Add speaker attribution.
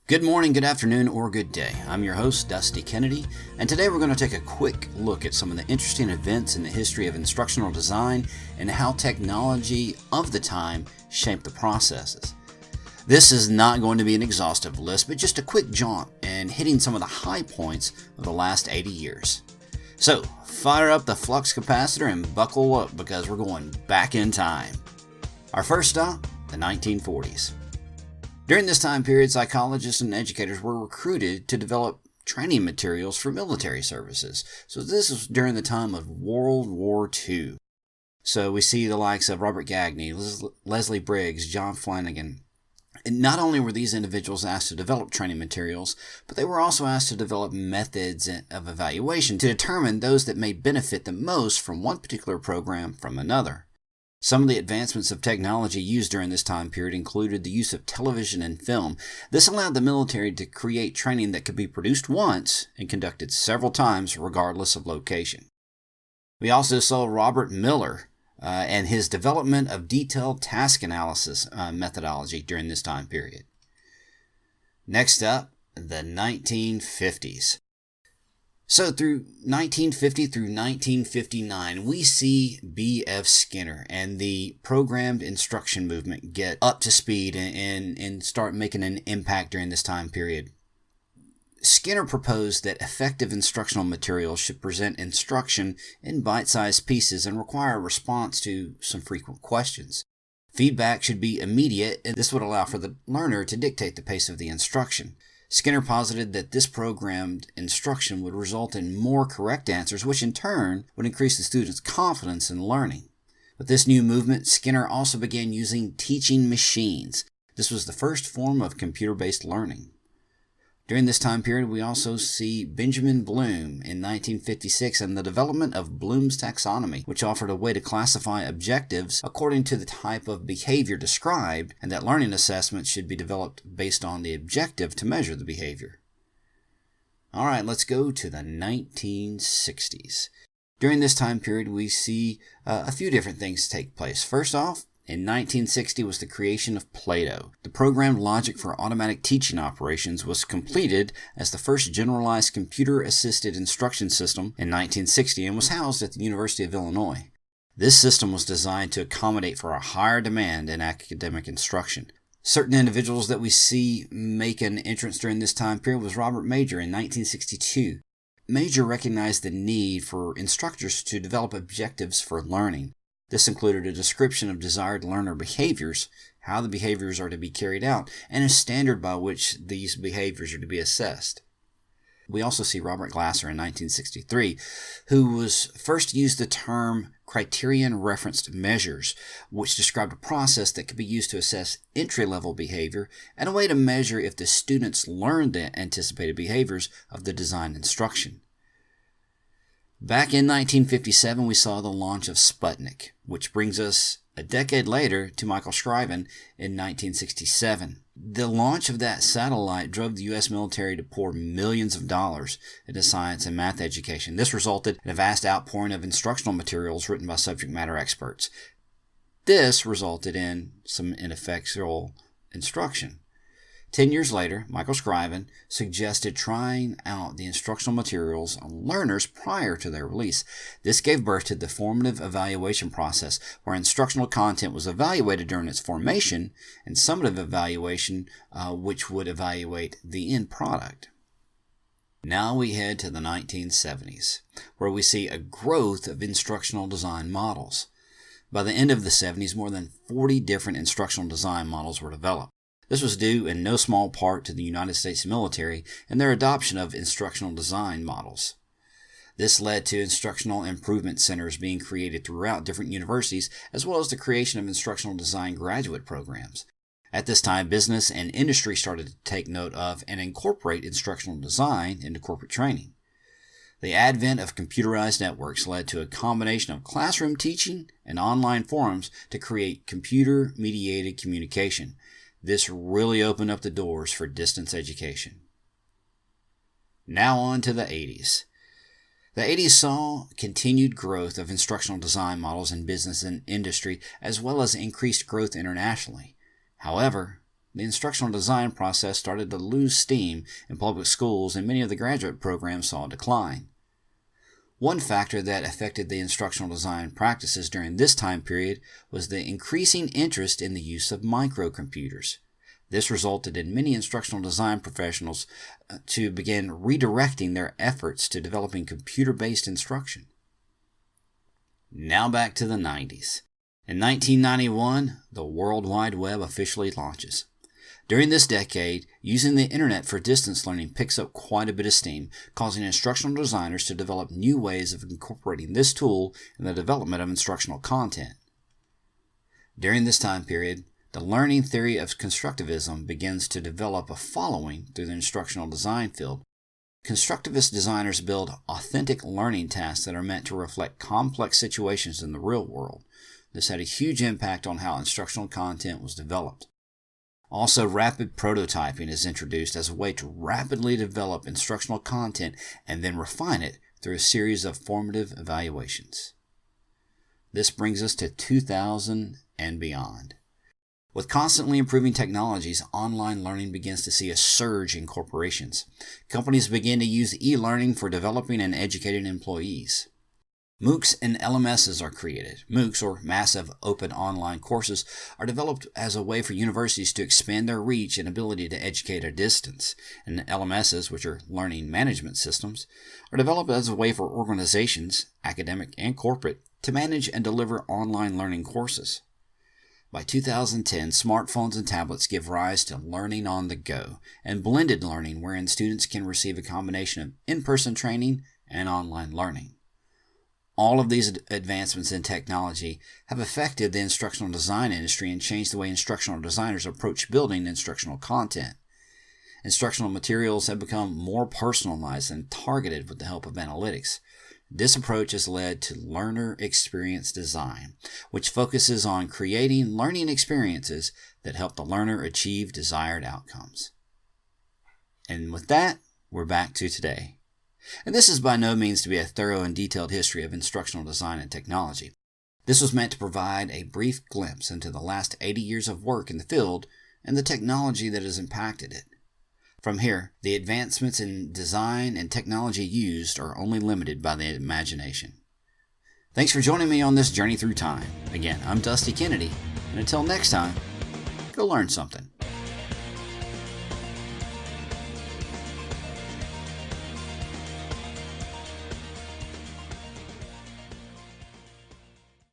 Speaker 1: Good morning, good afternoon, or good day. I'm your host, Dusty Kennedy, and today we're going to take a quick look at some of the interesting events in the history of instructional design and how technology of the time shaped the processes. This is not going to be an exhaustive list, but just a quick jaunt and hitting some of the high points of the last 80 years. So, fire up the flux capacitor and buckle up because we're going back in time. Our first stop, the 1940s. During this time period, psychologists and educators were recruited to develop training materials for military services. So this was during the time of World War II. So we see the likes of Robert Gagney, Leslie Briggs, John Flanagan. And not only were these individuals asked to develop training materials, but they were also asked to develop methods of evaluation to determine those that may benefit the most from one particular program from another. Some of the advancements of technology used during this time period included the use of television and film. This allowed the military to create training that could be produced once and conducted several times regardless of location. We also saw Robert Miller and his development of detailed task analysis methodology during this time period. Next up, the 1950s. So through 1950 through 1959, we see B.F. Skinner and the programmed instruction movement get up to speed and start making an impact during this time period. Skinner proposed that effective instructional materials should present instruction in bite-sized pieces and require a response to some frequent questions. Feedback should be immediate, and this would allow for the learner to dictate the pace of the instruction. Skinner posited that this programmed instruction would result in more correct answers, which in turn would increase the student's confidence in learning. With this new movement, Skinner also began using teaching machines. This was the first form of computer-based learning. During this time period, we also see Benjamin Bloom in 1956 and the development of Bloom's taxonomy, which offered a way to classify objectives according to the type of behavior described, and that learning assessments should be developed based on the objective to measure the behavior. All right, let's go to the 1960s. During this time period, we see a few different things take place. First off, in 1960 was the creation of Plato. The programmed logic for automatic teaching operations was completed as the first generalized computer-assisted instruction system in 1960 and was housed at the University of Illinois. This system was designed to accommodate for a higher demand in academic instruction. Certain individuals that we see make an entrance during this time period was Robert Major in 1962. Major recognized the need for instructors to develop objectives for learning. This included a description of desired learner behaviors, how the behaviors are to be carried out, and a standard by which these behaviors are to be assessed. We also see Robert Glasser in 1963, who was first used the term criterion referenced measures, which described a process that could be used to assess entry-level behavior and a way to measure if the students learned the anticipated behaviors of the designed instruction. Back in 1957, we saw the launch of Sputnik, which brings us a decade later to Michael Shriven in 1967. The launch of that satellite drove the U.S. military to pour millions of dollars into science and math education. This resulted in a vast outpouring of instructional materials written by subject matter experts. This resulted in some ineffectual instruction. 10 years later, Michael Shriven suggested trying out the instructional materials on learners prior to their release. This gave birth to the formative evaluation process, where instructional content was evaluated during its formation, and summative evaluation, which would evaluate the end product. Now we head to the 1970s, where we see a growth of instructional design models. By the end of the 70s, more than 40 different instructional design models were developed. This was due in no small part to the United States military and their adoption of instructional design models. This led to instructional improvement centers being created throughout different universities, as well as the creation of instructional design graduate programs. At this time, business and industry started to take note of and incorporate instructional design into corporate training. The advent of computerized networks led to a combination of classroom teaching and online forums to create computer-mediated communication. This really opened up the doors for distance education. Now on to the 80s. The 80s saw continued growth of instructional design models in business and industry, as well as increased growth internationally. However, the instructional design process started to lose steam in public schools and many of the graduate programs saw a decline. One factor that affected the instructional design practices during this time period was the increasing interest in the use of microcomputers. This resulted in many instructional design professionals to begin redirecting their efforts to developing computer-based instruction. Now back to the 90s. In 1991, the World Wide Web officially launches. During this decade, using the internet for distance learning picks up quite a bit of steam, causing instructional designers to develop new ways of incorporating this tool in the development of instructional content. During this time period, the learning theory of constructivism begins to develop a following through the instructional design field. Constructivist designers build authentic learning tasks that are meant to reflect complex situations in the real world. This had a huge impact on how instructional content was developed. Also, rapid prototyping is introduced as a way to rapidly develop instructional content and then refine it through a series of formative evaluations. This brings us to 2000 and beyond. With constantly improving technologies, online learning begins to see a surge in corporations. Companies begin to use e-learning for developing and educating employees. MOOCs and LMSs are created. MOOCs, or Massive Open Online Courses, are developed as a way for universities to expand their reach and ability to educate at a distance. And LMSs, which are learning management systems, are developed as a way for organizations, academic and corporate, to manage and deliver online learning courses. By 2010, smartphones and tablets give rise to learning on the go and blended learning, wherein students can receive a combination of in-person training and online learning. All of these advancements in technology have affected the instructional design industry and changed the way instructional designers approach building instructional content. Instructional materials have become more personalized and targeted with the help of analytics. This approach has led to learner experience design, which focuses on creating learning experiences that help the learner achieve desired outcomes. And with that, we're back to today. And this is by no means to be a thorough and detailed history of instructional design and technology. This was meant to provide a brief glimpse into the last 80 years of work in the field and the technology that has impacted it. From here, the advancements in design and technology used are only limited by the imagination. Thanks for joining me on this journey through time. Again, I'm Dusty Kennedy, and until next time, go learn something.